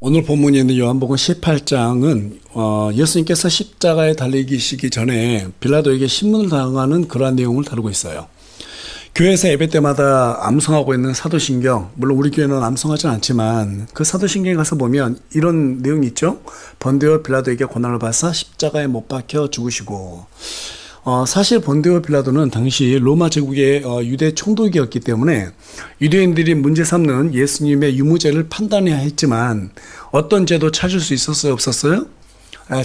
오늘 본문에 있는 요한복음 18장은 예수님께서 십자가에 달리시기 전에 빌라도에게 신문을 당하는 그러한 내용을 다루고 있어요. 교회에서 예배 때마다 암송하고 있는 사도신경, 물론 우리 교회는 암송하진 않지만 그 사도신경에 가서 보면 이런 내용이 있죠. 본디오 빌라도에게 고난을 받사 십자가에 못 박혀 죽으시고, 사실 본디오 빌라도는 당시 로마 제국의 유대 총독이었기 때문에 유대인들이 문제 삼는 예수님의 유무죄를 판단해야 했지만 어떤 죄도 찾을 수 있었어요, 없었어요?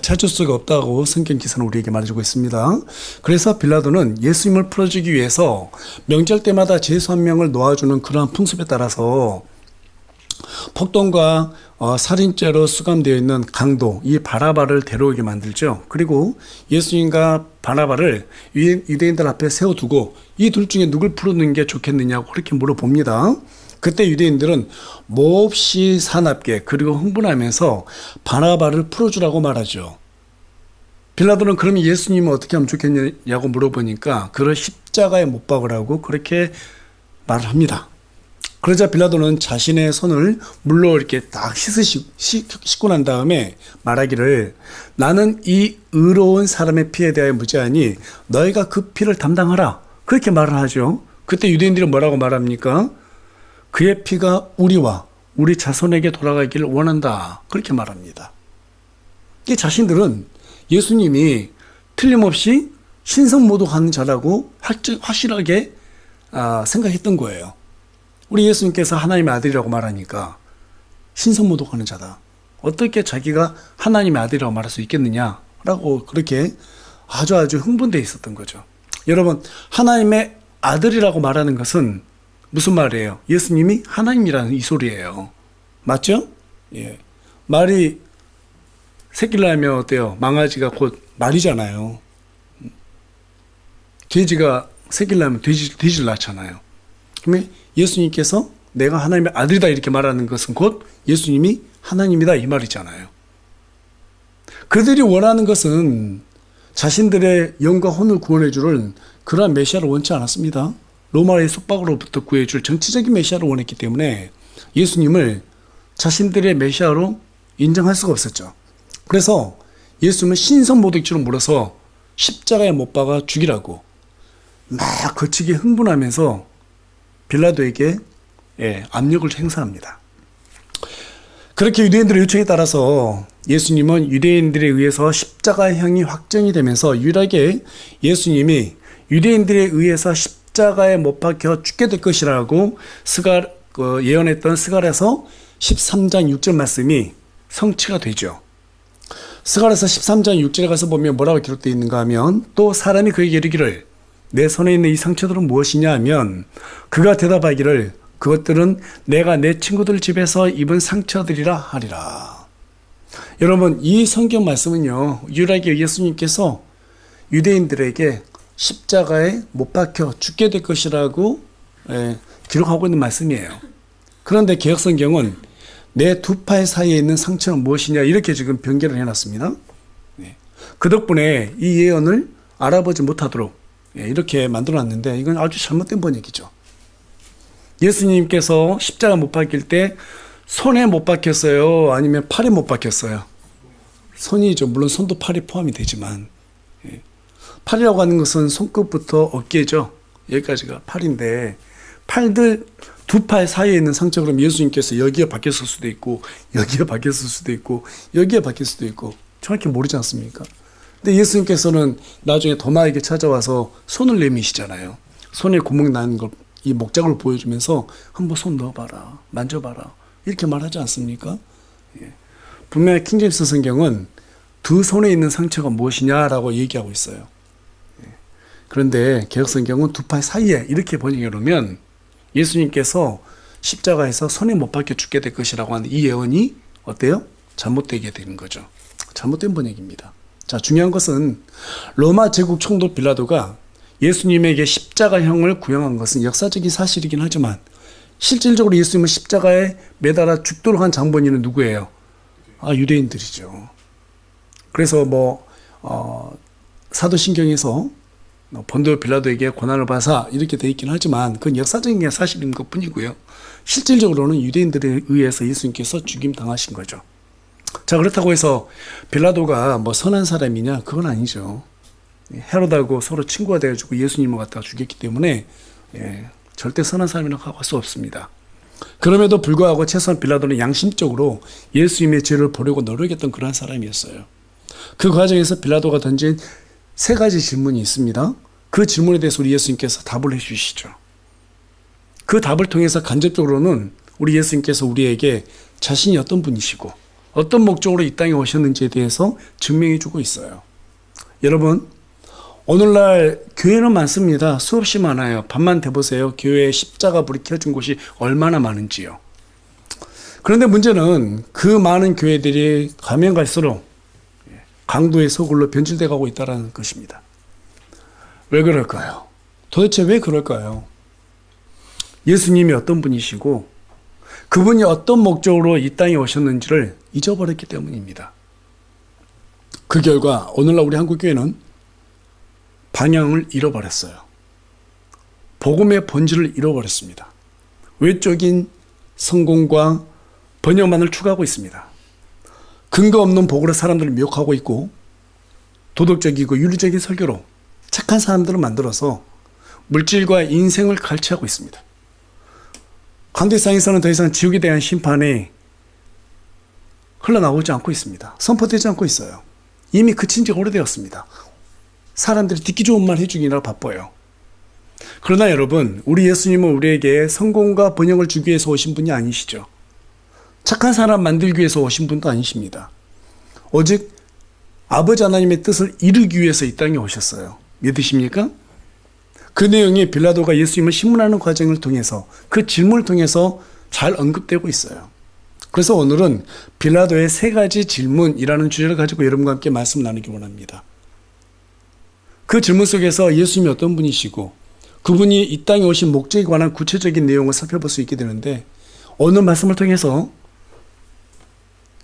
찾을 수가 없다고 성경 기사는 우리에게 말해주고 있습니다. 그래서 빌라도는 예수님을 풀어주기 위해서 명절 때마다 죄수 한 명을 놓아주는 그러한 풍습에 따라서 폭동과 살인죄로 수감되어 있는 강도 이 바라바를 데려오게 만들죠. 그리고 예수님과 바라바를 유대인들 앞에 세워두고 이 둘 중에 누굴 풀어주는 게 좋겠느냐고 그렇게 물어봅니다. 그때 유대인들은 몹시 사납게 그리고 흥분하면서 바라바를 풀어주라고 말하죠. 빌라도는 그러면 예수님은 어떻게 하면 좋겠냐고 물어보니까 그를 십자가에 못 박으라고 그렇게 말을 합니다. 그러자 빌라도는 자신의 손을 물로 이렇게 딱 씻고 난 다음에 말하기를, 나는 이 의로운 사람의 피에 대하여 무죄하니 너희가 그 피를 담당하라, 그렇게 말을 하죠. 그때 유대인들이 뭐라고 말합니까? 그의 피가 우리와 우리 자손에게 돌아가기를 원한다, 그렇게 말합니다. 이 자신들은 예수님이 틀림없이 신성모독하는 자라고 확실하게 생각했던 거예요. 우리 예수님께서 하나님의 아들이라고 말하니까 신성모독하는 자다, 어떻게 자기가 하나님의 아들이라고 말할 수 있겠느냐라고 그렇게 아주 흥분되어 있었던 거죠. 여러분, 하나님의 아들이라고 말하는 것은 무슨 말이에요? 예수님이 하나님이라는 이 소리예요. 맞죠? 예. 말이 새끼를 낳으면 어때요? 망아지가 곧 말이잖아요. 돼지가 새끼를 낳으면 돼지를 낳잖아요. 그러면 예수님께서 내가 하나님의 아들이다 이렇게 말하는 것은 곧 예수님이 하나님이다 이 말이잖아요. 그들이 원하는 것은 자신들의 영과 혼을 구원해 주는 그러한 메시아를 원치 않았습니다. 로마의 속박으로부터 구해줄 정치적인 메시아를 원했기 때문에 예수님을 자신들의 메시아로 인정할 수가 없었죠. 그래서 예수님은 신성모독죄로 물어서 십자가에 못 박아 죽이라고 막 거치게 흥분하면서 빌라도에게 압력을 행사합니다. 그렇게 유대인들의 요청에 따라서 예수님은 유대인들에 의해서 십자가형이 확정이 되면서 유일하게 예수님이 유대인들에 의해서 십자가에 못 박혀 죽게 될 것이라고 예언했던 스가랴서 13장 6절 말씀이 성취가 되죠. 스가랴서 13장 6절에 가서 보면 뭐라고 기록되어 있는가 하면, 또 사람이 그에게 이르기를 내 손에 있는 이 상처들은 무엇이냐 하면 그가 대답하기를 그것들은 내가 내 친구들 집에서 입은 상처들이라 하리라. 여러분, 이 성경 말씀은요, 유일하게 예수님께서 유대인들에게 십자가에 못 박혀 죽게 될 것이라고 기록하고 있는 말씀이에요. 그런데 개역성경은 내 두 팔 사이에 있는 상처는 무엇이냐 이렇게 지금 변개를 해놨습니다. 그 덕분에 이 예언을 알아보지 못하도록 이렇게 만들어놨는데 이건 아주 잘못된 번역이죠. 예수님께서 십자가 못 박힐 때 손에 못 박혔어요? 아니면 팔에 못 박혔어요? 손이죠. 물론 손도 팔이 포함이 되지만, 팔이라고 하는 것은 손끝부터 어깨죠. 여기까지가 팔인데, 팔들 두 팔 사이에 있는 상처, 그럼 예수님께서 여기에 박혔을 수도 있고 여기에 박혔을 수도 있고 여기에 박힐 수도 있고 정확히 모르지 않습니까? 근데 예수님께서는 나중에 도마에게 찾아와서 손을 내미시잖아요. 손에 구멍 나는 걸, 이 목장을 보여주면서 한번 손 넣어봐라, 만져봐라, 이렇게 말하지 않습니까? 분명히 킹제임스 성경은 두 손에 있는 상처가 무엇이냐라고 얘기하고 있어요. 그런데 개역 성경은 두 팔 사이에 이렇게 번역해 놓으면 예수님께서 십자가에서 손에 못 박혀 죽게 될 것이라고 하는 이 예언이 어때요? 잘못되게 되는 거죠. 잘못된 번역입니다. 자, 중요한 것은 로마 제국 총독 빌라도가 예수님에게 십자가형을 구형한 것은 역사적인 사실이긴 하지만 실질적으로 예수님은 십자가에 매달아 죽도록 한 장본인은 누구예요? 유대인들이죠. 그래서 사도신경에서 본디오 빌라도에게 고난을 받아 이렇게 돼 있긴 하지만 그건 역사적인 사실인 것 뿐이고요. 실질적으로는 유대인들에 의해서 예수님께서 죽임 당하신 거죠. 자, 그렇다고 해서 빌라도가 뭐 선한 사람이냐? 그건 아니죠. 헤롯하고 서로 친구가 돼가지고 예수님을 갖다가 죽였기 때문에 절대 선한 사람이라고 할 수 없습니다. 그럼에도 불구하고 최소한 빌라도는 양심적으로 예수님의 죄를 보려고 노력했던 그러한 사람이었어요. 그 과정에서 빌라도가 던진 세 가지 질문이 있습니다. 그 질문에 대해서 우리 예수님께서 답을 해주시죠. 그 답을 통해서 간접적으로는 우리 예수님께서 우리에게 자신이 어떤 분이시고 어떤 목적으로 이 땅에 오셨는지에 대해서 증명해 주고 있어요. 여러분, 오늘날 교회는 많습니다. 수없이 많아요. 밤만 대보세요. 교회에 십자가 불이 켜진 곳이 얼마나 많은지요. 그런데 문제는 그 많은 교회들이 가면 갈수록 강도의 소굴로 변질돼 가고 있다는 것입니다. 왜 그럴까요? 도대체 왜 그럴까요? 예수님이 어떤 분이시고 그분이 어떤 목적으로 이 땅에 오셨는지를 잊어버렸기 때문입니다. 그 결과 오늘날 우리 한국교회는 방향을 잃어버렸어요. 복음의 본질을 잃어버렸습니다. 외적인 성공과 번영만을 추구하고 있습니다. 근거 없는 복으로 사람들을 미혹하고 있고 도덕적이고 윤리적인 설교로 착한 사람들을 만들어서 물질과 인생을 갈취하고 있습니다. 강대상에서는 더 이상 지옥에 대한 심판이 흘러나오지 않고 있습니다. 선포되지 않고 있어요. 이미 그친 지 오래되었습니다. 사람들이 듣기 좋은 말 해주기나 바빠요. 그러나 여러분, 우리 예수님은 우리에게 성공과 번영을 주기 위해서 오신 분이 아니시죠. 착한 사람 만들기 위해서 오신 분도 아니십니다. 오직 아버지 하나님의 뜻을 이루기 위해서 이 땅에 오셨어요. 믿으십니까? 그 내용이 빌라도가 예수님을 신문하는 과정을 통해서 그 질문을 통해서 잘 언급되고 있어요. 그래서 오늘은 빌라도의 세 가지 질문이라는 주제를 가지고 여러분과 함께 말씀 나누기 원합니다. 그 질문 속에서 예수님이 어떤 분이시고 그분이 이 땅에 오신 목적에 관한 구체적인 내용을 살펴볼 수 있게 되는데 오늘 말씀을 통해서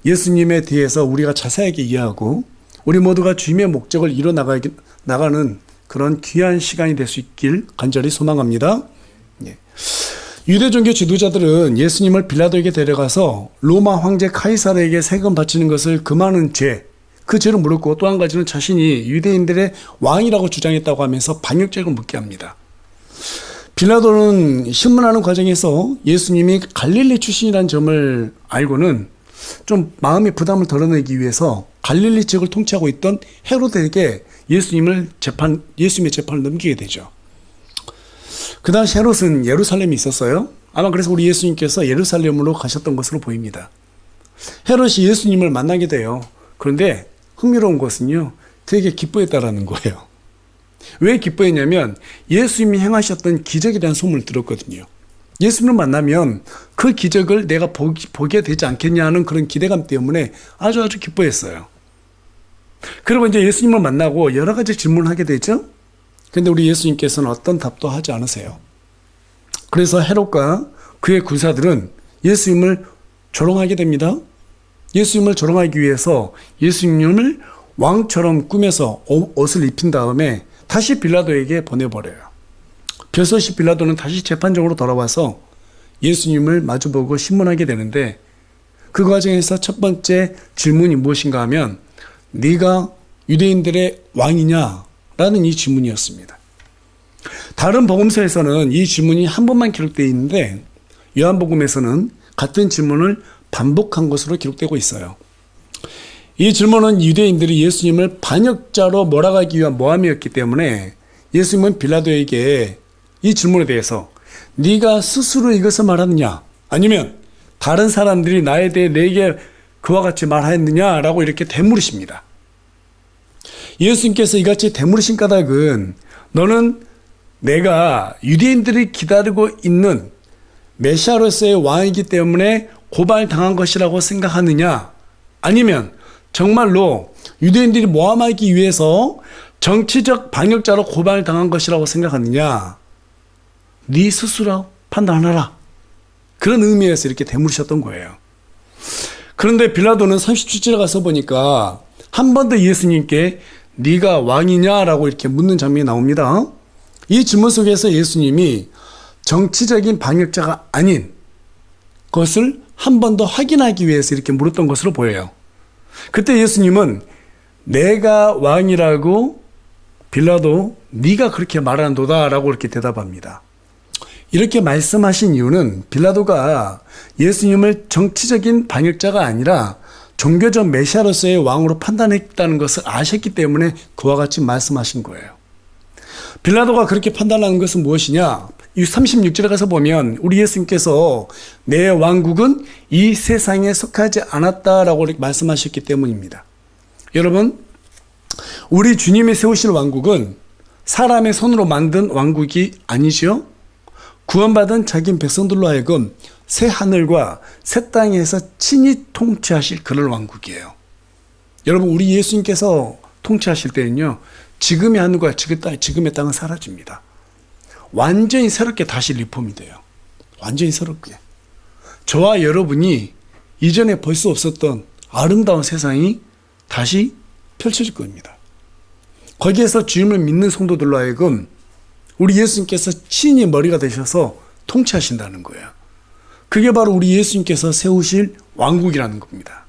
예수님에 대해서 우리가 자세하게 이해하고 우리 모두가 주님의 목적을 이뤄 나가는 그런 귀한 시간이 될 수 있길 간절히 소망합니다. 유대 종교 지도자들은 예수님을 빌라도에게 데려가서 로마 황제 카이사르에게 세금 바치는 것을 금하는 죄, 그 죄를 물었고 또 한 가지는 자신이 유대인들의 왕이라고 주장했다고 하면서 반역죄를 묻게 합니다. 빌라도는 신문하는 과정에서 예수님이 갈릴리 출신이라는 점을 알고는 좀 마음의 부담을 덜어내기 위해서 갈릴리 지역을 통치하고 있던 헤롯에게 예수님의 재판을 넘기게 되죠. 그 당시 헤롯은 예루살렘에 있었어요. 아마 그래서 우리 예수님께서 예루살렘으로 가셨던 것으로 보입니다. 헤롯이 예수님을 만나게 돼요. 그런데 흥미로운 것은요, 되게 기뻐했다라는 거예요. 왜 기뻐했냐면 예수님이 행하셨던 기적에 대한 소문을 들었거든요. 예수님을 만나면 그 기적을 내가 보게 되지 않겠냐는 그런 기대감 때문에 아주 기뻐했어요. 그리고 이제 예수님을 만나고 여러 가지 질문을 하게 되죠. 그런데 우리 예수님께서는 어떤 답도 하지 않으세요. 그래서 헤롯과 그의 군사들은 예수님을 조롱하게 됩니다. 예수님을 조롱하기 위해서 예수님을 왕처럼 꾸며서 옷을 입힌 다음에 다시 빌라도에게 보내버려요. 별서시 빌라도는 다시 재판정으로 돌아와서 예수님을 마주보고 신문하게 되는데 그 과정에서 첫 번째 질문이 무엇인가 하면 네가 유대인들의 왕이냐라는 이 질문이었습니다. 다른 복음서에서는 이 질문이 한 번만 기록되어 있는데 요한복음에서는 같은 질문을 반복한 것으로 기록되고 있어요. 이 질문은 유대인들이 예수님을 반역자로 몰아가기 위한 모함이었기 때문에 예수님은 빌라도에게 이 질문에 대해서 네가 스스로 이것을 말하느냐 아니면 다른 사람들이 나에 대해 내게 그와 같이 말하였느냐라고 이렇게 되물으십니다. 예수님께서 이같이 되물으신 까닭은 너는 내가 유대인들이 기다리고 있는 메시아로서의 왕이기 때문에 고발당한 것이라고 생각하느냐 아니면 정말로 유대인들이 모함하기 위해서 정치적 반역자로 고발당한 것이라고 생각하느냐 네 스스로 판단하라. 그런 의미에서 이렇게 되물으셨던 거예요. 그런데 빌라도는 37절에 가서 보니까 한 번 더 예수님께 네가 왕이냐라고 이렇게 묻는 장면이 나옵니다. 이 질문 속에서 예수님이 정치적인 반역자가 아닌 그것을 한 번 더 확인하기 위해서 이렇게 물었던 것으로 보여요. 그때 예수님은 내가 왕이라고 빌라도 네가 그렇게 말한도다라고 이렇게 대답합니다. 이렇게 말씀하신 이유는 빌라도가 예수님을 정치적인 반역자가 아니라 종교적 메시아로서의 왕으로 판단했다는 것을 아셨기 때문에 그와 같이 말씀하신 거예요. 빌라도가 그렇게 판단하는 것은 무엇이냐? 이 36절에 가서 보면 우리 예수님께서 내 왕국은 이 세상에 속하지 않았다라고 말씀하셨기 때문입니다. 여러분, 우리 주님이 세우실 왕국은 사람의 손으로 만든 왕국이 아니죠. 구원받은 자기 백성들로 하여금 새 하늘과 새 땅에서 친히 통치하실 그런 왕국이에요. 여러분, 우리 예수님께서 통치하실 때는요, 지금의 하늘과 지금의 땅은 사라집니다. 완전히 새롭게 다시 리폼이 돼요. 완전히 새롭게. 저와 여러분이 이전에 볼 수 없었던 아름다운 세상이 다시 펼쳐질 겁니다. 거기에서 주님을 믿는 성도들로 하여금 우리 예수님께서 친히 머리가 되셔서 통치하신다는 거예요. 그게 바로 우리 예수님께서 세우실 왕국이라는 겁니다.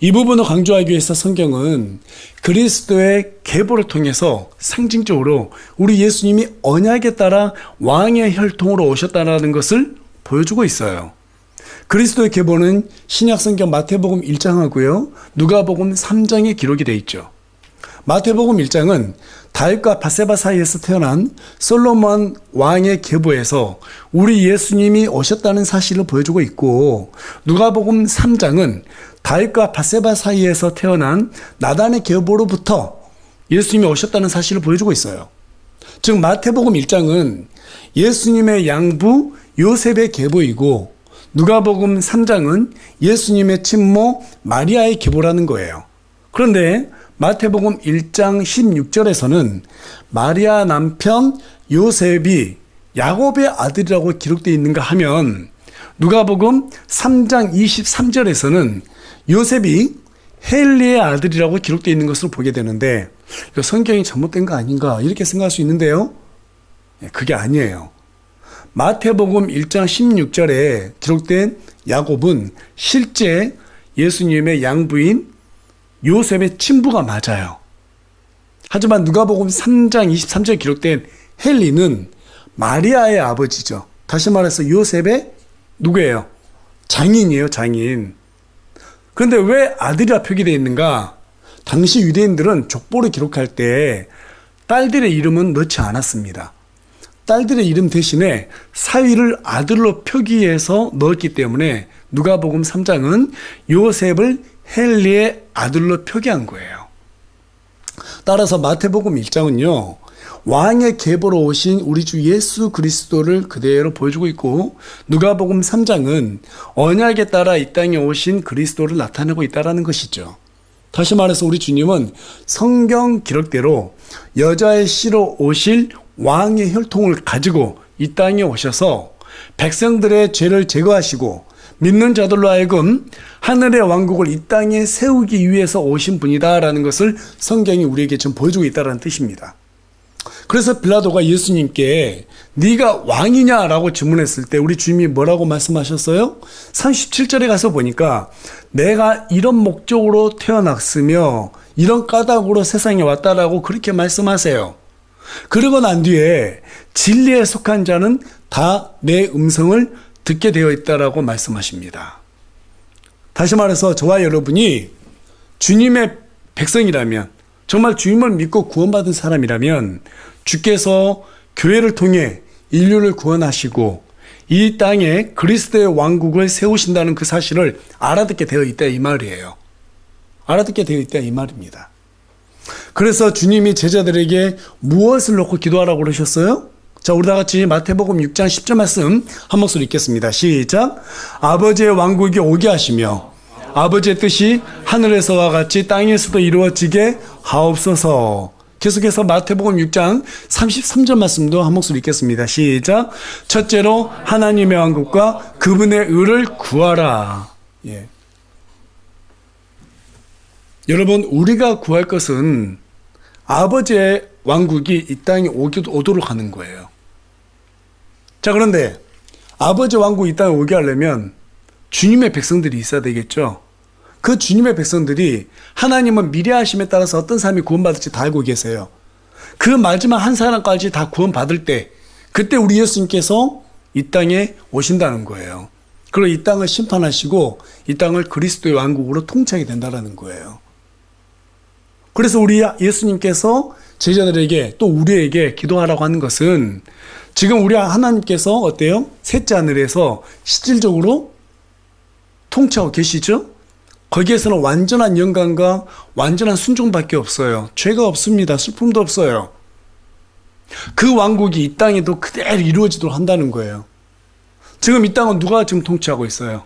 이 부분을 강조하기 위해서 성경은 그리스도의 계보를 통해서 상징적으로 우리 예수님이 언약에 따라 왕의 혈통으로 오셨다는 것을 보여주고 있어요. 그리스도의 계보는 신약성경 마태복음 1장하고요, 누가복음 3장에 기록이 되어 있죠. 마태복음 1장은 다윗과 밧세바 사이에서 태어난 솔로몬 왕의 계보에서 우리 예수님이 오셨다는 사실을 보여주고 있고, 누가복음 3장은 다윗과 밧세바 사이에서 태어난 나단의 계보로부터 예수님이 오셨다는 사실을 보여주고 있어요. 즉 마태복음 1장은 예수님의 양부 요셉의 계보이고, 누가복음 3장은 예수님의 친모 마리아의 계보라는 거예요. 그런데 마태복음 1장 16절에서는 마리아 남편 요셉이 야곱의 아들이라고 기록되어 있는가 하면, 누가복음 3장 23절에서는 요셉이 헬리의 아들이라고 기록되어 있는 것으로 보게 되는데, 이거 성경이 잘못된 거 아닌가 이렇게 생각할 수 있는데요, 그게 아니에요. 마태복음 1장 16절에 기록된 야곱은 실제 예수님의 양부인 요셉의 친부가 맞아요. 하지만 누가복음 3장 23절에 기록된 헬리는 마리아의 아버지죠. 다시 말해서 요셉의 누구예요? 장인이에요, 장인. 그런데 왜 아들이라 표기되어 있는가? 당시 유대인들은 족보를 기록할 때 딸들의 이름은 넣지 않았습니다. 딸들의 이름 대신에 사위를 아들로 표기해서 넣었기 때문에 누가복음 3장은 요셉을 헬리의 아들로 표기한 거예요. 따라서 마태복음 1장은요, 왕의 계보로 오신 우리 주 예수 그리스도를 그대로 보여주고 있고, 누가복음 3장은 언약에 따라 이 땅에 오신 그리스도를 나타내고 있다는 것이죠. 다시 말해서 우리 주님은 성경 기록대로 여자의 씨로 오실 왕의 혈통을 가지고 이 땅에 오셔서 백성들의 죄를 제거하시고 믿는 자들로 하여금 하늘의 왕국을 이 땅에 세우기 위해서 오신 분이다라는 것을 성경이 우리에게 지금 보여주고 있다는 뜻입니다. 그래서 빌라도가 예수님께 네가 왕이냐라고 질문했을 때 우리 주님이 뭐라고 말씀하셨어요? 37절에 가서 보니까 내가 이런 목적으로 태어났으며 이런 까닭으로 세상에 왔다라고 그렇게 말씀하세요. 그러고 난 뒤에 진리에 속한 자는 다 내 음성을 듣게 되어 있다라고 말씀하십니다. 다시 말해서 저와 여러분이 주님의 백성이라면, 정말 주님을 믿고 구원받은 사람이라면 주께서 교회를 통해 인류를 구원하시고 이 땅에 그리스도의 왕국을 세우신다는 그 사실을 알아듣게 되어 있다 이 말이에요. 알아듣게 되어 있다 이 말입니다. 그래서 주님이 제자들에게 무엇을 놓고 기도하라고 그러셨어요? 자, 우리 다 같이 마태복음 6장 10절 말씀 한 목소리 읽겠습니다. 시작. 아버지의 왕국이 오게 하시며 아버지의 뜻이 하늘에서와 같이 땅에서도 이루어지게 하옵소서. 계속해서 마태복음 6장 33절 말씀도 한 목소리 읽겠습니다. 시작. 첫째로 하나님의 왕국과 그분의 의를 구하라. 예. 여러분, 우리가 구할 것은 아버지의 왕국이 이 땅에 오도록 하는 거예요. 자, 그런데 아버지 왕국 이 땅에 오게 하려면 주님의 백성들이 있어야 되겠죠. 그 주님의 백성들이 하나님은 미래하심에 따라서 어떤 사람이 구원받을지 다 알고 계세요. 그 마지막 한 사람까지 다 구원받을 때, 그때 우리 예수님께서 이 땅에 오신다는 거예요. 그리고 이 땅을 심판하시고 이 땅을 그리스도의 왕국으로 통치하게 된다는 거예요. 그래서 우리 예수님께서 제자들에게 또 우리에게 기도하라고 하는 것은 지금 우리 하나님께서 어때요? 셋째 하늘에서 실질적으로 통치하고 계시죠? 거기에서는 완전한 영광과 완전한 순종밖에 없어요. 죄가 없습니다. 슬픔도 없어요. 그 왕국이 이 땅에도 그대로 이루어지도록 한다는 거예요. 지금 이 땅은 누가 지금 통치하고 있어요?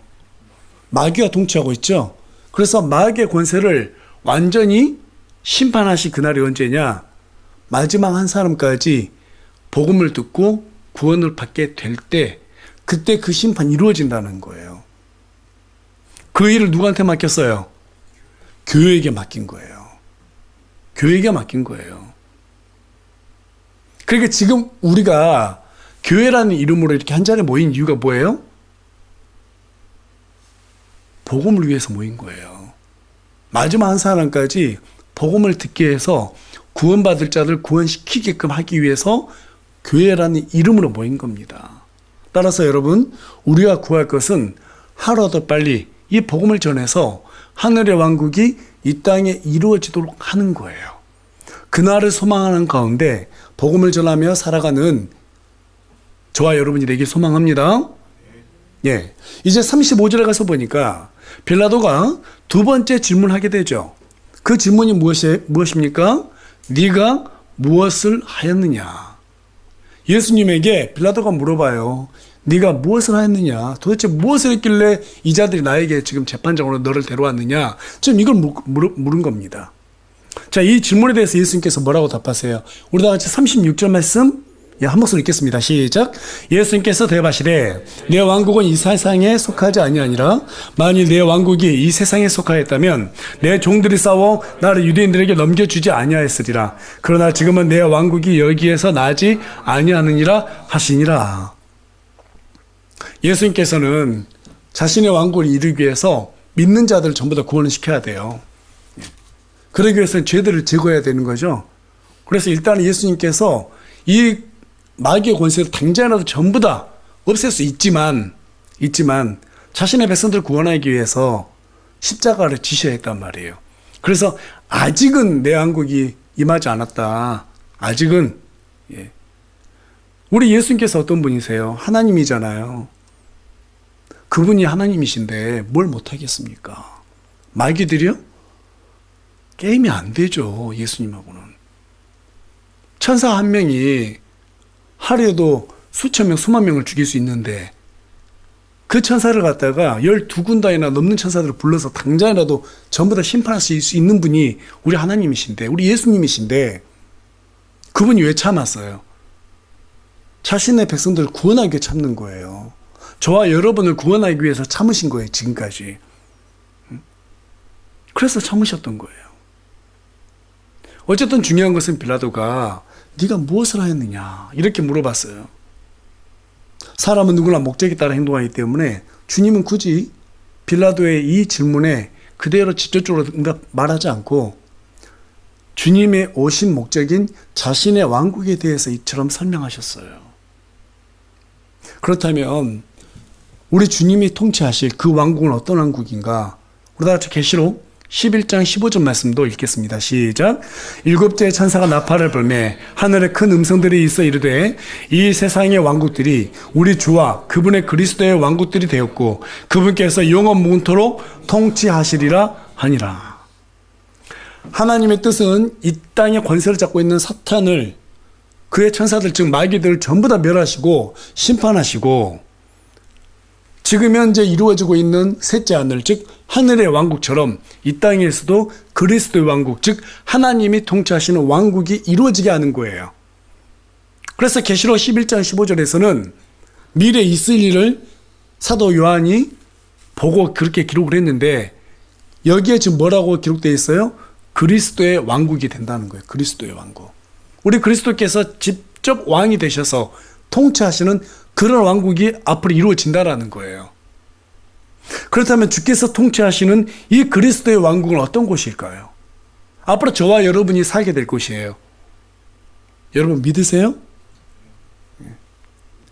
마귀가 통치하고 있죠. 그래서 마귀의 권세를 완전히 심판하실 그날이 언제냐? 마지막 한 사람까지 복음을 듣고 구원을 받게 될 때, 그때 그 심판이 이루어진다는 거예요. 그 일을 누구한테 맡겼어요? 교회에게 맡긴 거예요. 교회에게 맡긴 거예요. 그러니까 지금 우리가 교회라는 이름으로 이렇게 한 자리에 모인 이유가 뭐예요? 복음을 위해서 모인 거예요. 마지막 한 사람까지 복음을 듣게 해서 구원받을 자를 구원시키게끔 하기 위해서 교회라는 이름으로 모인 겁니다. 따라서 여러분, 우리가 구할 것은 하루라도 빨리 이 복음을 전해서 하늘의 왕국이 이 땅에 이루어지도록 하는 거예요. 그날을 소망하는 가운데 복음을 전하며 살아가는 저와 여러분이 되길 소망합니다. 예. 이제 35절에 가서 보니까 빌라도가 두 번째 질문하게 되죠. 그 질문이 무엇입니까? 네가 무엇을 하였느냐? 예수님에게 빌라도가 물어봐요. 네가 무엇을 하였느냐? 도대체 무엇을 했길래 이 자들이 나에게 지금 재판장으로 너를 데려왔느냐? 지금 이걸 물은 겁니다. 자, 이 질문에 대해서 예수님께서 뭐라고 답하세요? 우리 다 같이 36절 말씀 한 목소리 읽겠습니다. 시작. 예수님께서 대답하시되 내 왕국은 이 세상에 속하지 아니하니라. 만일 내 왕국이 이 세상에 속하였다면 내 종들이 싸워 나를 유대인들에게 넘겨주지 아니하였으리라. 그러나 지금은 내 왕국이 여기에서 나지 아니하느니라 하시니라. 예수님께서는 자신의 왕국을 이루기 위해서 믿는 자들을 전부 다 구원을 시켜야 돼요. 그러기 위해서는 죄들을 제거해야 되는 거죠. 그래서 일단 예수님께서 이 마귀의 권세를 당장이라도 전부 다 없앨 수 있지만 자신의 백성들을 구원하기 위해서 십자가를 지셔야 했단 말이에요. 그래서 아직은 내 왕국이 임하지 않았다. 아직은. 예. 우리 예수님께서 어떤 분이세요? 하나님이잖아요. 그분이 하나님이신데 뭘 못하겠습니까? 마귀들이요? 게임이 안 되죠. 예수님하고는. 천사 한 명이 하루에도 수천 명, 수만 명을 죽일 수 있는데 그 천사를 갖다가 12군단이나 넘는 천사들을 불러서 당장이라도 전부 다 심판할 수 있는 분이 우리 하나님이신데, 우리 예수님이신데 그분이 왜 참았어요? 자신의 백성들을 구원하기 위해 참는 거예요. 저와 여러분을 구원하기 위해서 참으신 거예요, 지금까지. 그래서 참으셨던 거예요. 어쨌든 중요한 것은 빌라도가 네가 무엇을 하였느냐 이렇게 물어봤어요. 사람은 누구나 목적에 따라 행동하기 때문에 주님은 굳이 빌라도의 이 질문에 그대로 직접적으로 말하지 않고 주님의 오신 목적인 자신의 왕국에 대해서 이처럼 설명하셨어요. 그렇다면 우리 주님이 통치하실 그 왕국은 어떤 왕국인가? 우리 다 같이 계시록 11장 15절 말씀도 읽겠습니다. 시작. 일곱째 천사가 나팔을 불매 하늘에 큰 음성들이 있어 이르되 이 세상의 왕국들이 우리 주와 그분의 그리스도의 왕국들이 되었고 그분께서 영원 무궁토록 통치하시리라 하니라. 하나님의 뜻은 이 땅의 권세를 잡고 있는 사탄을, 그의 천사들 즉 마귀들을 전부 다 멸하시고 심판하시고 지금 현재 이루어지고 있는 셋째 하늘, 즉 하늘의 왕국처럼 이 땅에서도 그리스도의 왕국, 즉 하나님이 통치하시는 왕국이 이루어지게 하는 거예요. 그래서 계시록 11장 15절에서는 미래에 있을 일을 사도 요한이 보고 그렇게 기록을 했는데 여기에 지금 뭐라고 기록되어 있어요? 그리스도의 왕국이 된다는 거예요. 그리스도의 왕국. 우리 그리스도께서 직접 왕이 되셔서 통치하시는 그런 왕국이 앞으로 이루어진다라는 거예요. 그렇다면 주께서 통치하시는 이 그리스도의 왕국은 어떤 곳일까요? 앞으로 저와 여러분이 살게 될 곳이에요. 여러분 믿으세요?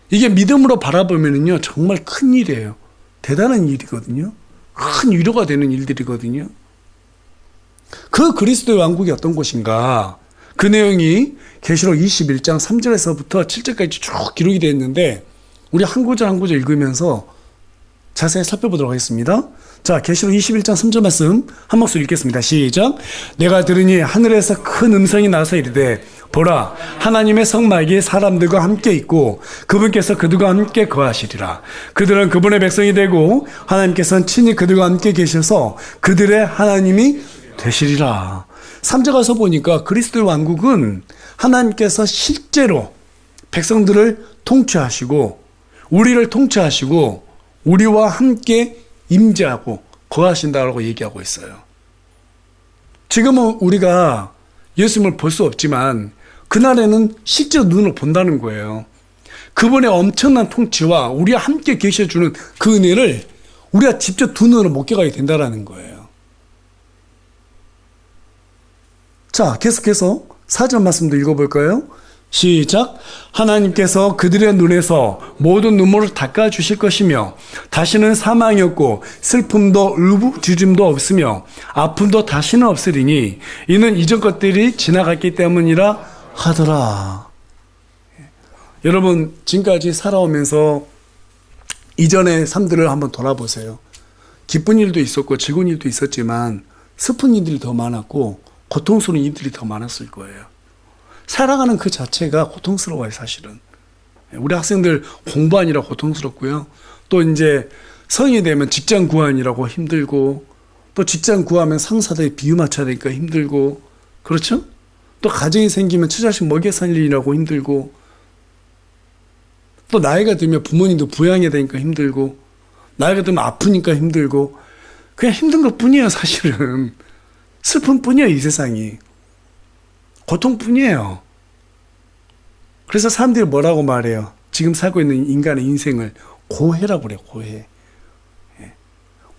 이게 믿음으로 바라보면요 정말 큰 일이에요. 대단한 일이거든요. 큰 위로가 되는 일들이거든요. 그 그리스도의 왕국이 어떤 곳인가? 그 내용이 계시록 21장 3절에서부터 7절까지 쭉 기록이 되어 있는데 우리 한 구절 한 구절 읽으면서 자세히 살펴보도록 하겠습니다. 자, 계시록 21장 3절 말씀 한 목소리 읽겠습니다. 시작. 내가 들으니 하늘에서 큰 음성이 나서 이르되 보라, 하나님의 성막이 사람들과 함께 있고 그분께서 그들과 함께 거하시리라. 그들은 그분의 백성이 되고 하나님께서는 친히 그들과 함께 계셔서 그들의 하나님이 되시리라. 3절 가서 보니까 그리스도의 왕국은 하나님께서 실제로 백성들을 통치하시고 우리를 통치하시고 우리와 함께 임재하고 거하신다고 얘기하고 있어요. 지금은 우리가 예수님을 볼 수 없지만 그날에는 실제로 눈으로 본다는 거예요. 그분의 엄청난 통치와 우리와 함께 계셔주는 그 은혜를 우리가 직접 두 눈으로 목격하게 된다는 거예요. 자, 계속해서 4절 말씀도 읽어볼까요? 시작. 하나님께서 그들의 눈에서 모든 눈물을 닦아주실 것이며 다시는 사망이 없고 슬픔도 울부짖음도 없으며 아픔도 다시는 없으리니 이는 이전 것들이 지나갔기 때문이라 하더라. 여러분 지금까지 살아오면서 이전의 삶들을 한번 돌아보세요. 기쁜 일도 있었고 즐거운 일도 있었지만 슬픈 일들이 더 많았고 고통스러운 일들이 더 많았을 거예요. 살아가는 그 자체가 고통스러워요, 사실은. 우리 학생들 공부하느라 고통스럽고요. 또 이제 성인이 되면 직장 구하느라고 힘들고, 또 직장 구하면 상사들이 비유 맞춰야 되니까 힘들고, 그렇죠? 또 가정이 생기면 처자식 먹여 살리느라고 힘들고, 또 나이가 들면 부모님도 부양해야 되니까 힘들고, 나이가 들면 아프니까 힘들고, 그냥 힘든 것 뿐이에요, 사실은. 슬픔 뿐이에요, 이 세상이. 고통뿐이에요. 그래서 사람들이 뭐라고 말해요? 지금 살고 있는 인간의 인생을 고해라고 그래요. 고해.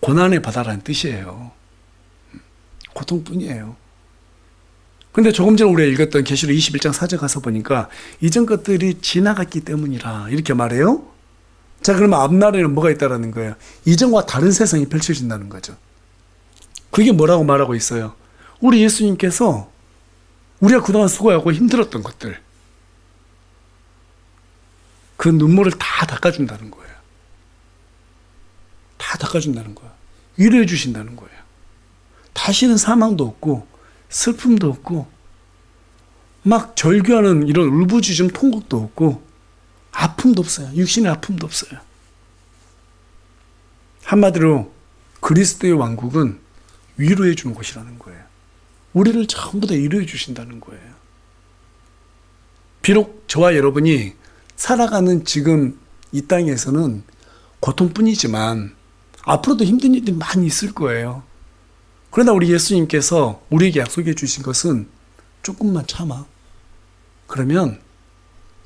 고난의 바다라는 뜻이에요. 고통뿐이에요. 근데 조금 전에 우리가 읽었던 계시록 21장 4절 가서 보니까 이전 것들이 지나갔기 때문이라 이렇게 말해요. 자, 그러면 앞날에는 뭐가 있다라는 거예요? 이전과 다른 세상이 펼쳐진다는 거죠. 그게 뭐라고 말하고 있어요? 우리 예수님께서 우리가 그동안 수고하고 힘들었던 것들, 그 눈물을 다 닦아준다는 거예요. 다 닦아준다는 거예요. 위로해 주신다는 거예요. 다시는 사망도 없고 슬픔도 없고 막 절규하는 이런 울부짖음 통곡도 없고 아픔도 없어요. 육신의 아픔도 없어요. 한마디로 그리스도의 왕국은 위로해 주는 곳이라는 거예요. 우리를 전부 다 위로해 주신다는 거예요. 비록 저와 여러분이 살아가는 지금 이 땅에서는 고통뿐이지만 앞으로도 힘든 일들이 많이 있을 거예요. 그러나 우리 예수님께서 우리에게 약속해 주신 것은 조금만 참아. 그러면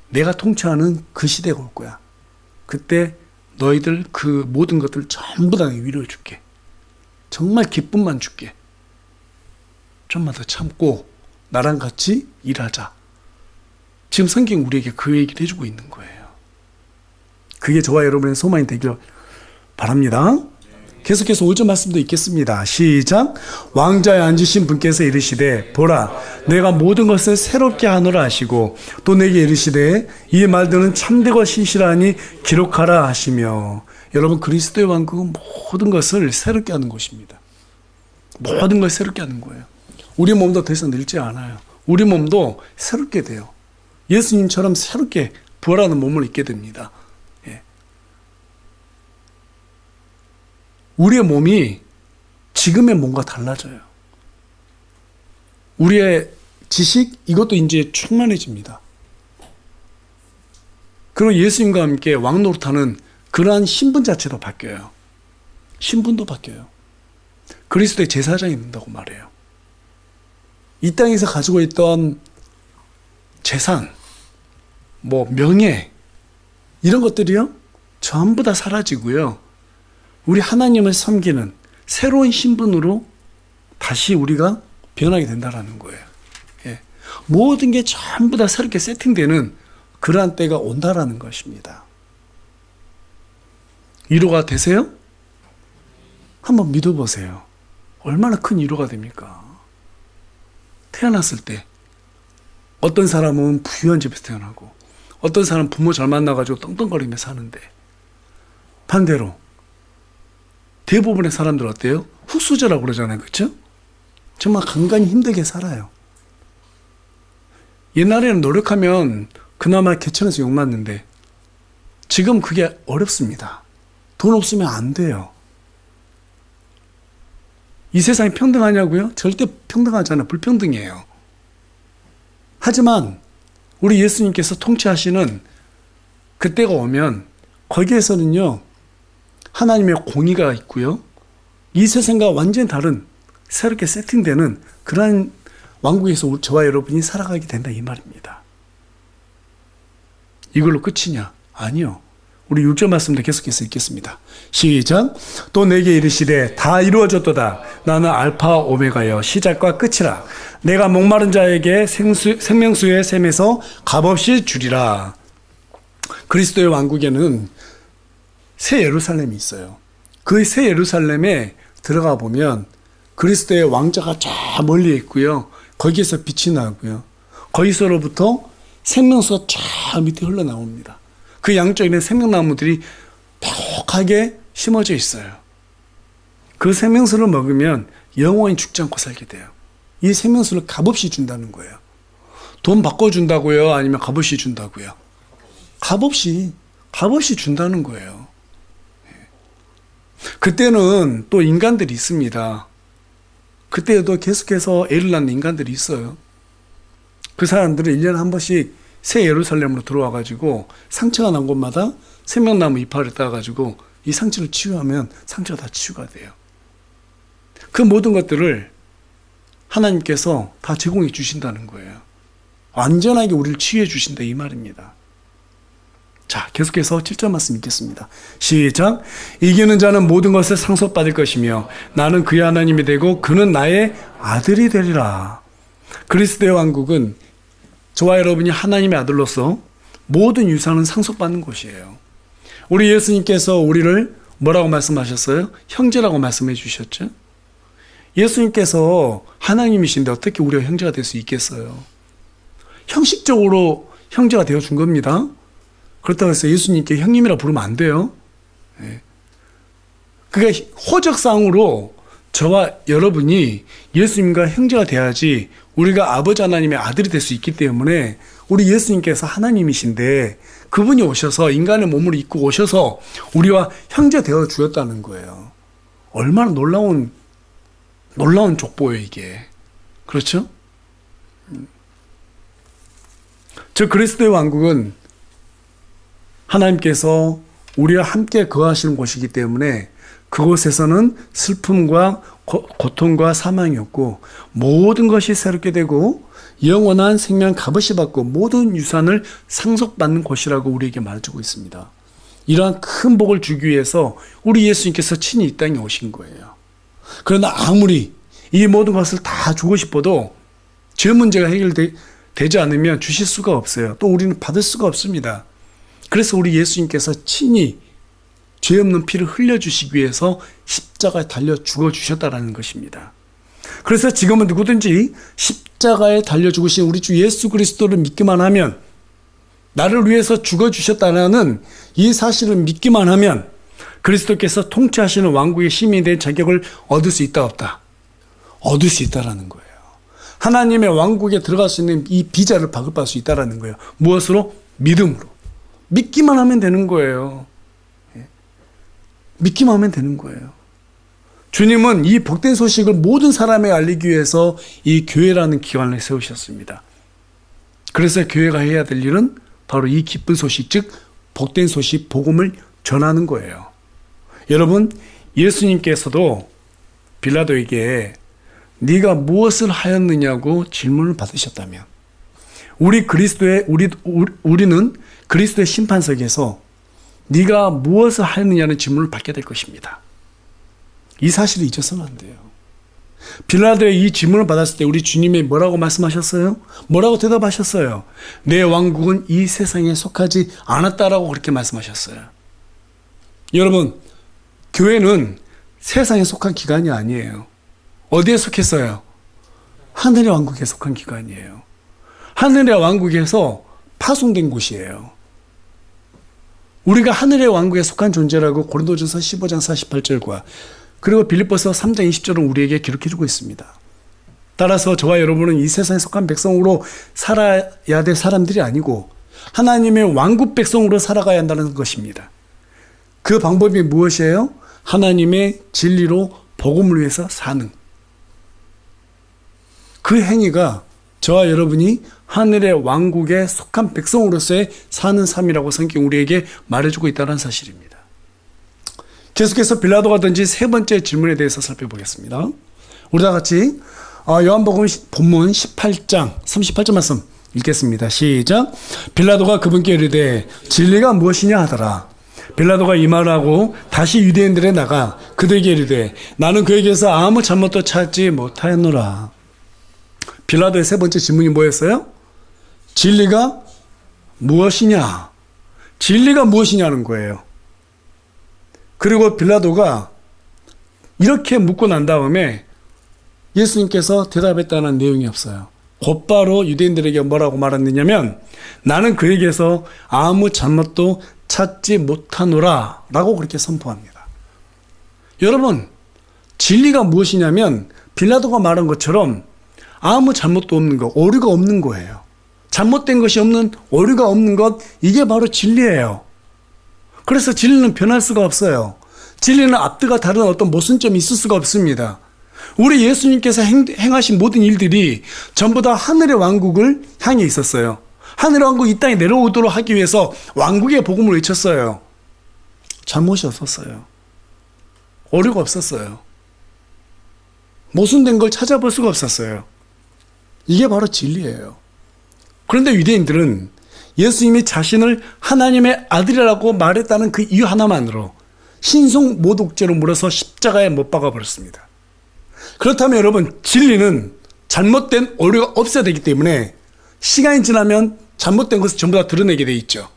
내가 통치하는 그 시대가 올 거야. 그때 너희들 그 모든 것들 전부 다 위로해 줄게. 정말 기쁨만 줄게. 좀만 더 참고 나랑 같이 일하자. 지금 성경 우리에게 그 얘기를 해주고 있는 거예요. 그게 저와 여러분의 소망이 되길 바랍니다. 계속해서 5절 말씀도 읽겠습니다. 시작. 왕자에 앉으신 분께서 이르시되 보라, 내가 모든 것을 새롭게 하노라 하시고 또 내게 이르시되 이 말들은 참되고 신실하니 기록하라 하시며. 여러분, 그리스도의 왕국은 모든 것을 새롭게 하는 곳입니다. 모든 걸 새롭게 하는 거예요. 우리 몸도 더 이상 늙지 않아요. 우리 몸도 새롭게 돼요. 예수님처럼 새롭게 부활하는 몸을 입게 됩니다. 예. 우리의 몸이 지금의 몸과 달라져요. 우리의 지식, 이것도 이제 충만해집니다. 그리고 예수님과 함께 왕노릇하는 그러한 신분 자체도 바뀌어요. 신분도 바뀌어요. 그리스도의 제사장이 된다고 말해요. 이 땅에서 가지고 있던 재산, 명예, 이런 것들이요, 전부 다 사라지고요. 우리 하나님을 섬기는 새로운 신분으로 다시 우리가 변하게 된다라는 거예요. 예. 모든 게 전부 다 새롭게 세팅되는 그러한 때가 온다라는 것입니다. 위로가 되세요? 한번 믿어보세요. 얼마나 큰 위로가 됩니까? 태어났을 때 어떤 사람은 부유한 집에서 태어나고 어떤 사람은 부모 잘 만나가지고 떵떵거리며 사는데, 반대로 대부분의 사람들 어때요? 흙수저라고 그러잖아요. 그렇죠? 정말 간간히 힘들게 살아요. 옛날에는 노력하면 그나마 개천에서 욕맞는데 지금 그게 어렵습니다. 돈 없으면 안 돼요. 이 세상이 평등하냐고요? 절대 평등하지 않아요. 불평등이에요. 하지만 우리 예수님께서 통치하시는 그때가 오면 거기에서는요, 하나님의 공의가 있고요, 이 세상과 완전히 다른 새롭게 세팅되는 그러한 왕국에서 저와 여러분이 살아가게 된다, 이 말입니다. 이걸로 끝이냐? 아니요. 우리 6절 말씀도 계속해서 읽겠습니다. 시작. 또 내게 이르시되 다 이루어졌도다. 나는 알파 오메가여 시작과 끝이라. 내가 목마른 자에게 생명수의 샘에서 값없이 주리라. 그리스도의 왕국에는 새 예루살렘이 있어요. 그 새 예루살렘에 들어가 보면 그리스도의 왕자가 저 멀리 있고요, 거기에서 빛이 나고요, 거기서로부터 생명수가 저 밑에 흘러나옵니다. 그 양쪽에는 생명나무들이 벽하게 심어져 있어요. 그 생명수를 먹으면 영원히 죽지 않고 살게 돼요. 이 생명수를 값없이 준다는 거예요. 돈 바꿔준다고요? 아니면 값없이 준다고요? 값없이 준다는 거예요. 그때는 또 인간들이 있습니다. 그때도 계속해서 애를 낳는 인간들이 있어요. 그 사람들은 1년에 한 번씩 새 예루살렘으로 들어와가지고 상처가 난 곳마다 생명나무 이파리를 따가지고 이 상처를 치유하면 상처가 다 치유가 돼요. 그 모든 것들을 하나님께서 다 제공해 주신다는 거예요. 완전하게 우리를 치유해 주신다, 이 말입니다. 자, 계속해서 7절 말씀 읽겠습니다. 시작. 이기는 자는 모든 것을 상속받을 것이며 나는 그의 하나님이 되고 그는 나의 아들이 되리라. 그리스도의 왕국은 저와 여러분이 하나님의 아들로서 모든 유산은 상속받는 곳이에요. 우리 예수님께서 우리를 뭐라고 말씀하셨어요? 형제라고 말씀해 주셨죠? 예수님께서 하나님이신데 어떻게 우리가 형제가 될 수 있겠어요? 형식적으로 형제가 되어준 겁니다. 그렇다고 해서 예수님께 형님이라 부르면 안 돼요. 그게 호적상으로 저와 여러분이 예수님과 형제가 돼야지 우리가 아버지 하나님의 아들이 될 수 있기 때문에 우리 예수님께서 하나님이신데 그분이 오셔서 인간의 몸을 입고 오셔서 우리와 형제 되어 주었다는 거예요. 얼마나 놀라운 족보예요, 이게. 그렇죠? 저 그리스도의 왕국은 하나님께서 우리와 함께 거하시는 곳이기 때문에 그곳에서는 슬픔과 고통과 사망이 없고 모든 것이 새롭게 되고 영원한 생명 값없이 받고 모든 유산을 상속받는 곳이라고 우리에게 말해주고 있습니다. 이러한 큰 복을 주기 위해서 우리 예수님께서 친히 이 땅에 오신 거예요. 그러나 아무리 이 모든 것을 다 주고 싶어도 죄 문제가 해결되지 않으면 주실 수가 없어요. 또 우리는 받을 수가 없습니다. 그래서 우리 예수님께서 친히 죄 없는 피를 흘려주시기 위해서 십자가에 달려 죽어주셨다는 것입니다. 그래서 지금은 누구든지 십자가에 달려 죽으신 우리 주 예수 그리스도를 믿기만 하면, 나를 위해서 죽어주셨다는 이 사실을 믿기만 하면 그리스도께서 통치하시는 왕국의 시민이 된 자격을 얻을 수 있다 없다? 얻을 수 있다라는 거예요. 하나님의 왕국에 들어갈 수 있는 이 비자를 발급받을 수 있다라는 거예요. 무엇으로? 믿음으로. 믿기만 하면 되는 거예요. 믿기만 하면 되는 거예요. 주님은 이 복된 소식을 모든 사람에게 알리기 위해서 이 교회라는 기관을 세우셨습니다. 그래서 교회가 해야 될 일은 바로 이 기쁜 소식, 즉 복된 소식, 복음을 전하는 거예요. 여러분, 예수님께서도 빌라도에게 네가 무엇을 하였느냐고 질문을 받으셨다면 우리는 그리스도의 심판석에서 네가 무엇을 하느냐는 질문을 받게 될 것입니다. 이 사실을 잊어서는 안 돼요. 빌라도의 이 질문을 받았을 때 우리 주님이 뭐라고 말씀하셨어요? 뭐라고 대답하셨어요? 내 왕국은 이 세상에 속하지 않았다라고 그렇게 말씀하셨어요. 여러분, 교회는 세상에 속한 기관이 아니에요. 어디에 속했어요? 하늘의 왕국에 속한 기관이에요. 하늘의 왕국에서 파송된 곳이에요. 우리가 하늘의 왕국에 속한 존재라고 고린도전서 15장 48절과 그리고 빌립보서 3장 20절은 우리에게 기록해주고 있습니다. 따라서 저와 여러분은 이 세상에 속한 백성으로 살아야 될 사람들이 아니고 하나님의 왕국 백성으로 살아가야 한다는 것입니다. 그 방법이 무엇이에요? 하나님의 진리로 복음을 위해서 사는 그 행위가 저와 여러분이 하늘의 왕국에 속한 백성으로서의 사는 삶이라고 성경 우리에게 말해주고 있다는 사실입니다. 계속해서 빌라도가 던진 세 번째 질문에 대해서 살펴보겠습니다. 우리 다 같이 요한복음 본문 18장 38절 말씀 읽겠습니다. 시작. 빌라도가 그분께 이르되 진리가 무엇이냐 하더라. 빌라도가 이 말을 하고 다시 유대인들에 나가 그들에게 이르되 나는 그에게서 아무 잘못도 찾지 못하였노라. 빌라도의 세 번째 질문이 뭐였어요? 진리가 무엇이냐? 진리가 무엇이냐는 거예요. 그리고 빌라도가 이렇게 묻고 난 다음에 예수님께서 대답했다는 내용이 없어요. 곧바로 유대인들에게 뭐라고 말했느냐면 나는 그에게서 아무 잘못도 찾지 못하노라 라고 그렇게 선포합니다. 여러분, 진리가 무엇이냐면 빌라도가 말한 것처럼 아무 잘못도 없는 것, 오류가 없는 거예요. 잘못된 것이 없는, 오류가 없는 것, 이게 바로 진리예요. 그래서 진리는 변할 수가 없어요. 진리는 앞뒤가 다른 어떤 모순점이 있을 수가 없습니다. 우리 예수님께서 행하신 모든 일들이 전부 다 하늘의 왕국을 향해 있었어요. 하늘의 왕국 이 땅에 내려오도록 하기 위해서 왕국의 복음을 외쳤어요. 잘못이 없었어요. 오류가 없었어요. 모순된 걸 찾아볼 수가 없었어요. 이게 바로 진리예요. 그런데 유대인들은 예수님이 자신을 하나님의 아들이라고 말했다는 그 이유 하나만으로 신성 모독죄로 물어서 십자가에 못 박아버렸습니다. 그렇다면 여러분, 진리는 잘못된 오류가 없어야 되기 때문에 시간이 지나면 잘못된 것을 전부 다 드러내게 돼 있죠.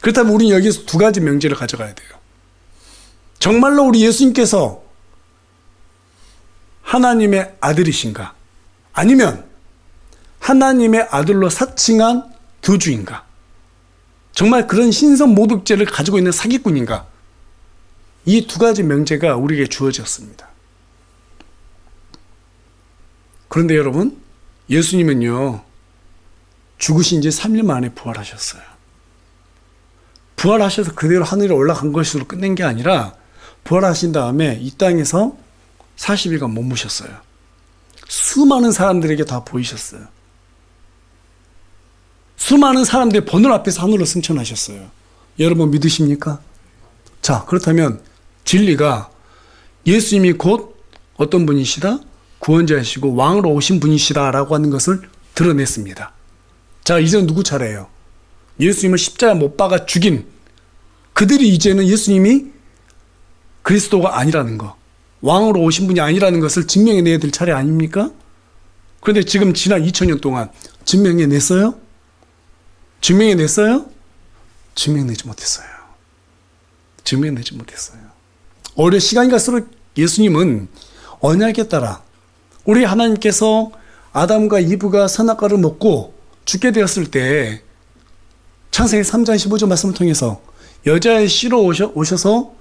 그렇다면 우리는 여기서 두 가지 명제를 가져가야 돼요. 정말로 우리 예수님께서 하나님의 아들이신가? 아니면 하나님의 아들로 사칭한 교주인가? 정말 그런 신성 모독죄를 가지고 있는 사기꾼인가? 이 두 가지 명제가 우리에게 주어졌습니다. 그런데 여러분, 예수님은요, 죽으신 지 3일 만에 부활하셨어요. 부활하셔서 그대로 하늘에 올라간 것으로 끝낸 게 아니라 부활하신 다음에 이 땅에서 40일간 머무셨어요. 수많은 사람들에게 다 보이셨어요. 수많은 사람들의 번호 앞에서 하늘로 승천하셨어요. 여러분 믿으십니까? 자, 그렇다면 진리가 예수님이 곧 어떤 분이시다? 구원자이시고 왕으로 오신 분이시다라고 하는 것을 드러냈습니다. 자, 이제는 누구 차례예요? 예수님을 십자가에 못 박아 죽인 그들이 이제는 예수님이 그리스도가 아니라는 거, 왕으로 오신 분이 아니라는 것을 증명해내야 될 차례 아닙니까? 그런데 지금 지난 2000년 동안 증명해냈어요? 증명해냈어요? 증명내지 못했어요. 증명내지 못했어요. 오히려 시간이 갈수록 예수님은 언약에 따라 우리 하나님께서 아담과 이브가 선악과를 먹고 죽게 되었을 때 창세기 3장 15절 말씀을 통해서 여자의 씨로 오셔서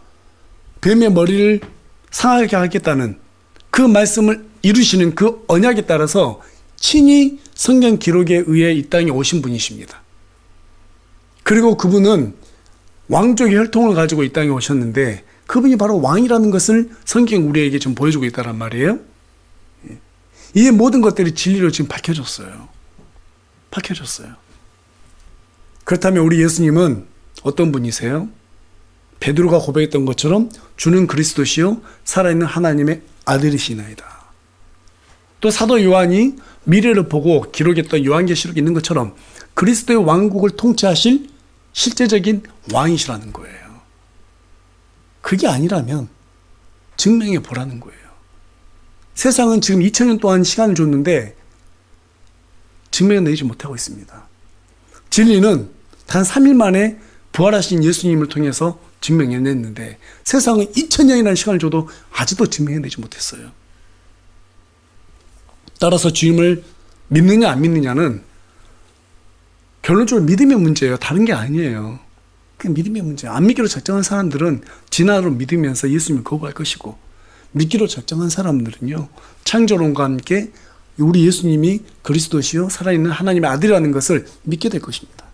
뱀의 머리를 상하게 하겠다는 그 말씀을 이루시는 그 언약에 따라서 친히 성경 기록에 의해 이 땅에 오신 분이십니다. 그리고 그분은 왕족의 혈통을 가지고 이 땅에 오셨는데 그분이 바로 왕이라는 것을 성경 우리에게 좀 보여주고 있다란 말이에요. 이 모든 것들이 진리로 지금 밝혀졌어요. 밝혀졌어요. 그렇다면 우리 예수님은 어떤 분이세요? 베드로가 고백했던 것처럼 주는 그리스도시요 살아있는 하나님의 아들이시나이다. 또 사도 요한이 미래를 보고 기록했던 요한계시록에 있는 것처럼 그리스도의 왕국을 통치하실 실제적인 왕이시라는 거예요. 그게 아니라면 증명해 보라는 거예요. 세상은 지금 2000년 동안 시간을 줬는데 증명해내지 못하고 있습니다. 진리는 단 3일 만에 부활하신 예수님을 통해서 증명해냈는데 세상은 2000년이라는 시간을 줘도 아직도 증명해내지 못했어요. 따라서 주님을 믿느냐 안 믿느냐는 결론적으로 믿음의 문제예요. 다른 게 아니에요. 그냥 믿음의 문제예요. 안 믿기로 작정한 사람들은 진화로 믿으면서 예수님을 거부할 것이고, 믿기로 작정한 사람들은요, 창조론과 함께 우리 예수님이 그리스도시요 살아있는 하나님의 아들이라는 것을 믿게 될 것입니다.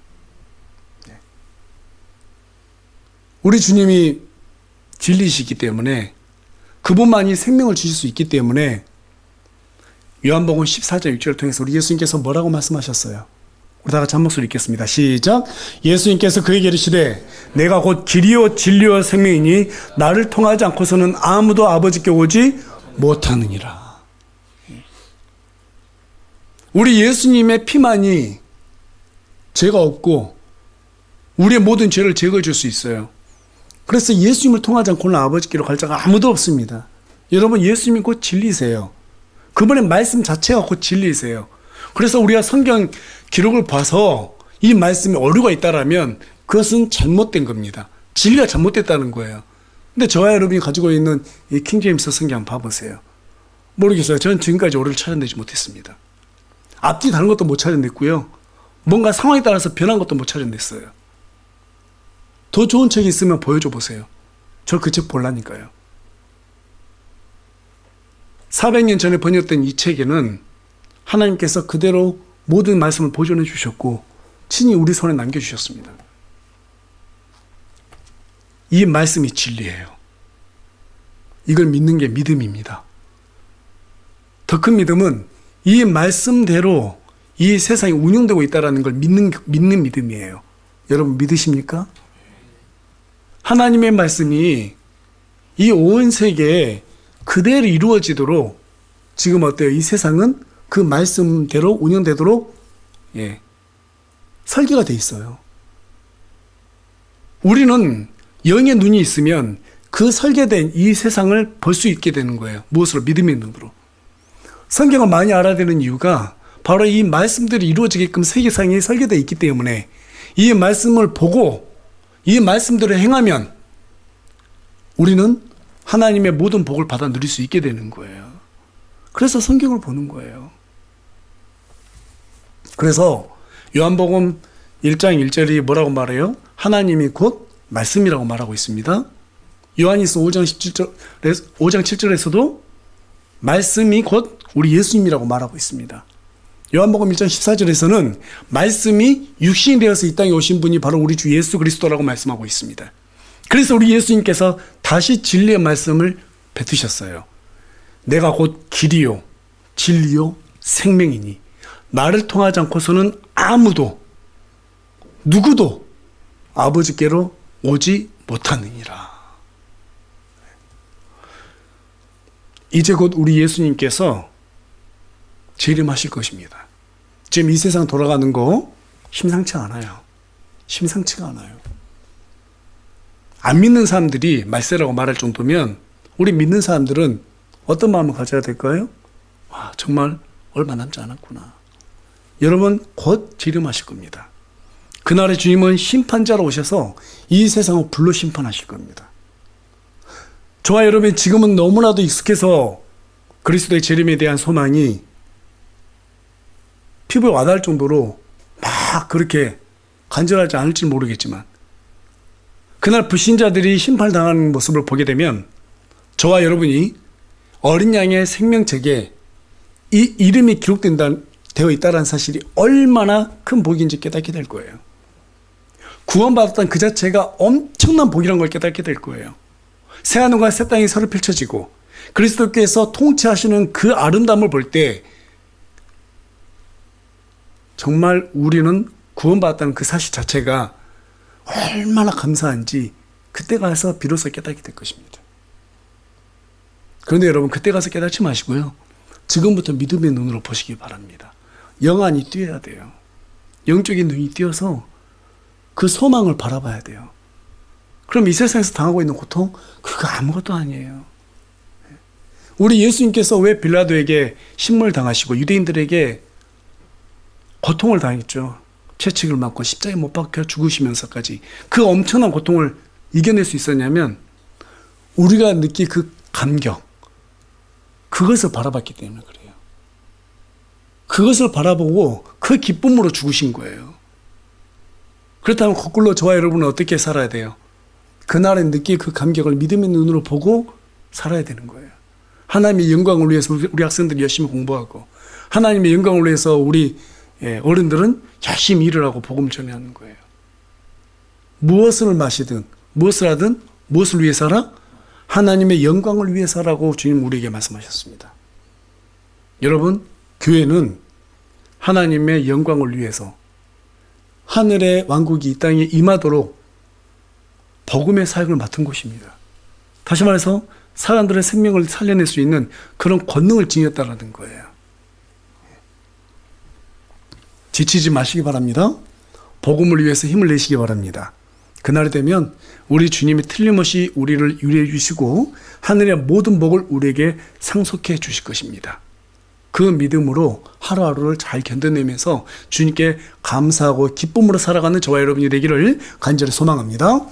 우리 주님이 진리시기 때문에, 그분만이 생명을 주실 수 있기 때문에 요한복음 14장 6절을 통해서 우리 예수님께서 뭐라고 말씀하셨어요? 우리 다 같이 한 목소리 읽겠습니다. 시작. 예수님께서 그에게 이르시되 내가 곧 길이요 진리요 생명이니 나를 통하지 않고서는 아무도 아버지께 오지 못하느니라. 우리 예수님의 피만이 죄가 없고 우리의 모든 죄를 제거해 줄 수 있어요. 그래서 예수님을 통하지 않고는 아버지께로 갈 자가 아무도 없습니다. 여러분, 예수님이 곧 진리세요. 그분의 말씀 자체가 곧 진리세요. 그래서 우리가 성경 기록을 봐서 이 말씀에 오류가 있다라면 그것은 잘못된 겁니다. 진리가 잘못됐다는 거예요. 근데 저와 여러분이 가지고 있는 이 킹제임스 성경 한번 봐보세요. 모르겠어요. 저는 지금까지 오류를 찾아내지 못했습니다. 앞뒤 다른 것도 못 찾아냈고요. 뭔가 상황에 따라서 변한 것도 못 찾아냈어요. 더 좋은 책이 있으면 보여줘 보세요. 저 그 책 볼라니까요. 400년 전에 번역된 이 책에는 하나님께서 그대로 모든 말씀을 보존해 주셨고 친히 우리 손에 남겨주셨습니다. 이 말씀이 진리예요. 이걸 믿는 게 믿음입니다. 더 큰 믿음은 이 말씀대로 이 세상이 운영되고 있다는 걸 믿는 믿음이에요. 여러분 믿으십니까? 하나님의 말씀이 이 온 세계에 그대로 이루어지도록 지금 어때요? 이 세상은 그 말씀대로 운영되도록 설계가 돼 있어요. 우리는 영의 눈이 있으면 그 설계된 이 세상을 볼 수 있게 되는 거예요. 무엇으로? 믿음의 눈으로. 성경을 많이 알아야 되는 이유가 바로 이 말씀들이 이루어지게끔 세계상이 설계되어 있기 때문에 이 말씀을 보고 이 말씀대로 행하면 우리는 하나님의 모든 복을 받아 누릴 수 있게 되는 거예요. 그래서 성경을 보는 거예요. 그래서 요한복음 1장 1절이 뭐라고 말해요? 하나님이 곧 말씀이라고 말하고 있습니다. 요한일서 5장 7절에서도 말씀이 곧 우리 예수님이라고 말하고 있습니다. 요한복음 1장 14절에서는 말씀이 육신이 되어서 이 땅에 오신 분이 바로 우리 주 예수 그리스도라고 말씀하고 있습니다. 그래서 우리 예수님께서 다시 진리의 말씀을 뱉으셨어요. 내가 곧 길이요 진리요 생명이니 나를 통하지 않고서는 아무도 누구도 아버지께로 오지 못하느니라. 이제 곧 우리 예수님께서 재림하실 것입니다. 지금 이 세상 돌아가는 거 심상치 않아요. 심상치가 않아요. 안 믿는 사람들이 말세라고 말할 정도면 우리 믿는 사람들은 어떤 마음을 가져야 될까요? 와, 정말 얼마 남지 않았구나. 여러분 곧 재림하실 겁니다. 그날의 주님은 심판자로 오셔서 이 세상을 불로 심판하실 겁니다. 저와 여러분 지금은 너무나도 익숙해서 그리스도의 재림에 대한 소망이 피부에 와닿을 정도로 막 그렇게 간절하지 않을지 모르겠지만 그날 불신자들이 심판당하는 모습을 보게 되면 저와 여러분이 어린 양의 생명책에 이 이름이 되어 있다는 사실이 얼마나 큰 복인지 깨닫게 될 거예요. 구원받았다는 그 자체가 엄청난 복이라는 걸 깨닫게 될 거예요. 새하늘과 새 땅이 서로 펼쳐지고 그리스도께서 통치하시는 그 아름다움을 볼 때 정말 우리는 구원받았다는 그 사실 자체가 얼마나 감사한지 그때 가서 비로소 깨닫게 될 것입니다. 그런데 여러분 그때 가서 깨닫지 마시고요. 지금부터 믿음의 눈으로 보시기 바랍니다. 영안이 뛰어야 돼요. 영적인 눈이 뛰어서 그 소망을 바라봐야 돼요. 그럼 이 세상에서 당하고 있는 고통, 그거 아무것도 아니에요. 우리 예수님께서 왜 빌라도에게 신문을 당하시고 유대인들에게 고통을 당했죠. 채찍을 맞고 십자가에 못 박혀 죽으시면서까지 그 엄청난 고통을 이겨낼 수 있었냐면 우리가 느낀 그 감격, 그것을 바라봤기 때문에 그래요. 그것을 바라보고 그 기쁨으로 죽으신 거예요. 그렇다면 거꾸로 저와 여러분은 어떻게 살아야 돼요? 그날에 느낀 그 감격을 믿음의 눈으로 보고 살아야 되는 거예요. 하나님의 영광을 위해서 우리 학생들이 열심히 공부하고 하나님의 영광을 위해서 우리 어른들은 열심히 일을 하고 복음을 전하는 거예요. 무엇을 마시든 무엇을 하든 무엇을 위해서라? 하나님의 영광을 위해서라고 주님 우리에게 말씀하셨습니다. 여러분, 교회는 하나님의 영광을 위해서 하늘의 왕국이 이 땅에 임하도록 복음의 사역을 맡은 곳입니다. 다시 말해서 사람들의 생명을 살려낼 수 있는 그런 권능을 지녔다는 거예요. 지치지 마시기 바랍니다. 복음을 위해서 힘을 내시기 바랍니다. 그날이 되면 우리 주님이 틀림없이 우리를 유리해 주시고 하늘의 모든 복을 우리에게 상속해 주실 것입니다. 그 믿음으로 하루하루를 잘 견뎌내면서 주님께 감사하고 기쁨으로 살아가는 저와 여러분이 되기를 간절히 소망합니다.